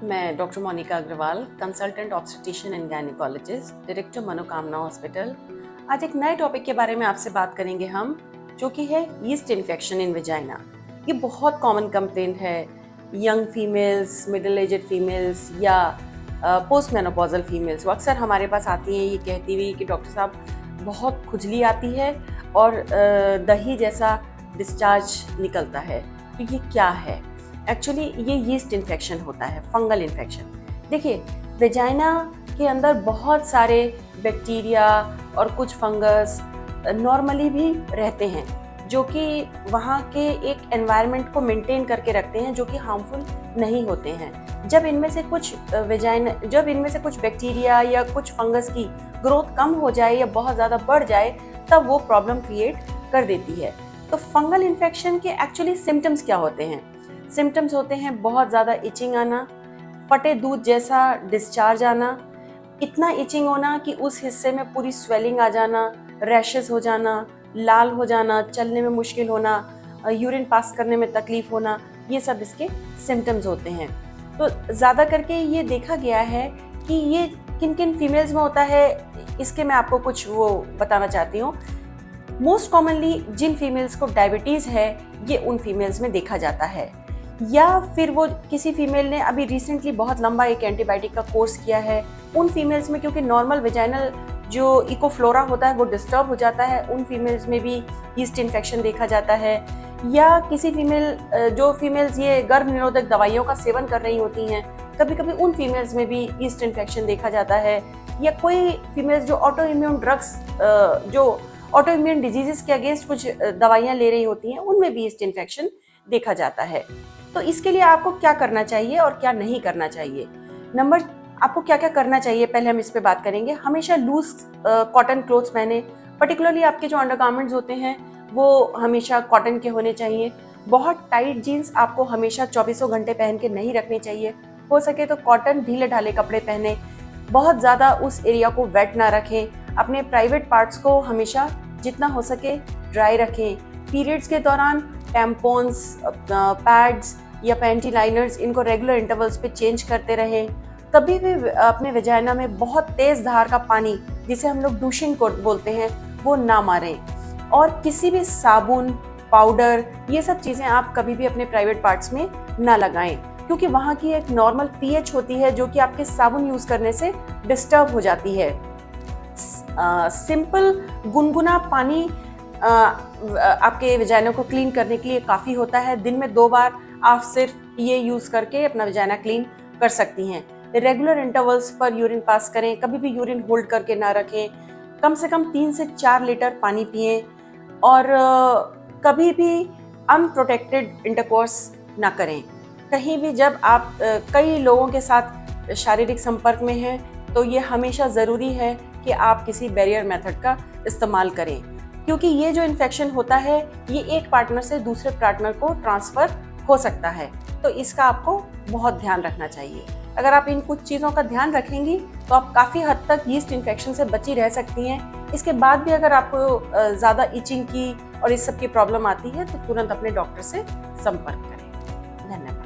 मैं doctor Monika Agarwal, consultant obstetrician and gynaecologist, director Manokamna hospital. आज एक नए टॉपिक के बारे में आपसे बात करेंगे हम, जो कि है यीस्ट इन्फेक्शन इन वेजाइना। ये बहुत कॉमन कंप्लेंट है young females, middle aged females या पोस्ट मेनोपॉजल फीमेल्स। वो अक्सर हमारे पास आती हैं ये कहती हुई कि डॉक्टर साहब बहुत खुजली आती है और दही जैसा डिस्चार्ज निकलता है। तो ये क्या है? एक्चुअली ये यीस्ट इन्फेक्शन होता है, फंगल इन्फेक्शन। देखिए, वेजाइना के अंदर बहुत सारे बैक्टीरिया और कुछ फंगस नॉर्मली भी रहते हैं, जो कि वहाँ के एक एनवायरनमेंट को मेंटेन करके रखते हैं, जो कि हार्मफुल नहीं होते हैं। जब इनमें से कुछ बैक्टीरिया या कुछ फंगस की ग्रोथ कम हो जाए या बहुत ज़्यादा बढ़ जाए, तब वो प्रॉब्लम क्रिएट कर देती है। तो फंगल इन्फेक्शन के एक्चुअली सिम्टम्स क्या होते हैं? सिम्टम्स होते हैं बहुत ज़्यादा इचिंग आना, फटे दूध जैसा डिस्चार्ज आना, इतना इचिंग होना कि उस हिस्से में पूरी स्वेलिंग आ जाना, रैशेस हो जाना, लाल हो जाना, चलने में मुश्किल होना, यूरिन पास करने में तकलीफ होना, ये सब इसके सिम्टम्स होते हैं। तो ज़्यादा करके ये देखा गया है कि ये किन किन फीमेल्स में होता है, इसके मैं आपको कुछ वो बताना चाहती हूँ। मोस्ट कॉमनली जिन फीमेल्स को डायबिटीज़ है, ये उन फीमेल्स में देखा जाता है, या फिर वो किसी फीमेल ने अभी रिसेंटली बहुत लंबा एक एंटीबायोटिक का कोर्स किया है, उन फीमेल्स में क्योंकि नॉर्मल वेजाइनल जो इकोफ्लोरा होता है वो डिस्टर्ब हो जाता है, उन फीमेल्स में भी यीस्ट इन्फेक्शन देखा जाता है। या किसी जो फीमेल्स ये गर्भ निरोधक दवाइयों का सेवन कर रही होती हैं, कभी कभी उन फीमेल्स में भी यीस्ट इन्फेक्शन देखा जाता है। या कोई फीमेल्स जो ऑटो इम्यून डिजीजेस के अगेंस्ट कुछ दवाइयाँ ले रही होती हैं, उनमें भी यीस्ट इन्फेक्शन देखा जाता है। तो इसके लिए आपको क्या करना चाहिए और क्या नहीं करना चाहिए? आपको क्या क्या करना चाहिए, पहले हम इस पे बात करेंगे। हमेशा लूज कॉटन क्लोथ्स पहने, पर्टिकुलरली आपके जो अंडरगारमेंट्स होते हैं वो हमेशा कॉटन के होने चाहिए। बहुत टाइट जीन्स आपको हमेशा 24 घंटे पहन के नहीं रखनी चाहिए। हो सके तो कॉटन ढीले ढाले कपड़े पहने, बहुत ज़्यादा उस एरिया को वेट ना रखें। अपने प्राइवेट पार्ट्स को हमेशा जितना हो सके ड्राई रखें। पीरियड्स के दौरान टैम्पॉन्स, पैड्स या पैंटी लाइनर्स, इनको रेगुलर इंटरवल्स पे चेंज करते रहें। कभी भी अपने वेजाइना में बहुत तेज़ धार का पानी, जिसे हम लोग डूशिंग को बोलते हैं, वो ना मारें। और किसी भी साबुन, पाउडर, ये सब चीज़ें आप कभी भी अपने प्राइवेट पार्ट्स में ना लगाएं, क्योंकि वहाँ की एक नॉर्मल पीएच होती है जो कि आपके साबुन यूज़ करने से डिस्टर्ब हो जाती है। सिंपल गुनगुना पानी आपके वेजाइना को क्लीन करने के लिए काफ़ी होता है। दिन में 2 बार आप सिर्फ ये यूज़ करके अपना वेजाइना क्लीन कर सकती हैं। रेगुलर इंटरवल्स पर यूरिन पास करें, कभी भी यूरिन होल्ड करके ना रखें। कम से कम 3 से 4 लीटर पानी पिएं और कभी भी अनप्रोटेक्टेड इंटरकोर्स ना करें। कहीं भी जब आप कई लोगों के साथ शारीरिक संपर्क में हैं, तो ये हमेशा ज़रूरी है कि आप किसी बैरियर मेथड का इस्तेमाल करें, क्योंकि ये जो इन्फेक्शन होता है ये एक पार्टनर से दूसरे पार्टनर को ट्रांसफ़र हो सकता है। तो इसका आपको बहुत ध्यान रखना चाहिए। अगर आप इन कुछ चीज़ों का ध्यान रखेंगी तो आप काफ़ी हद तक यीस्ट इन्फेक्शन से बची रह सकती हैं। इसके बाद भी अगर आपको ज़्यादा इचिंग की और इस सब की प्रॉब्लम आती है, तो तुरंत अपने डॉक्टर से संपर्क करें। धन्यवाद।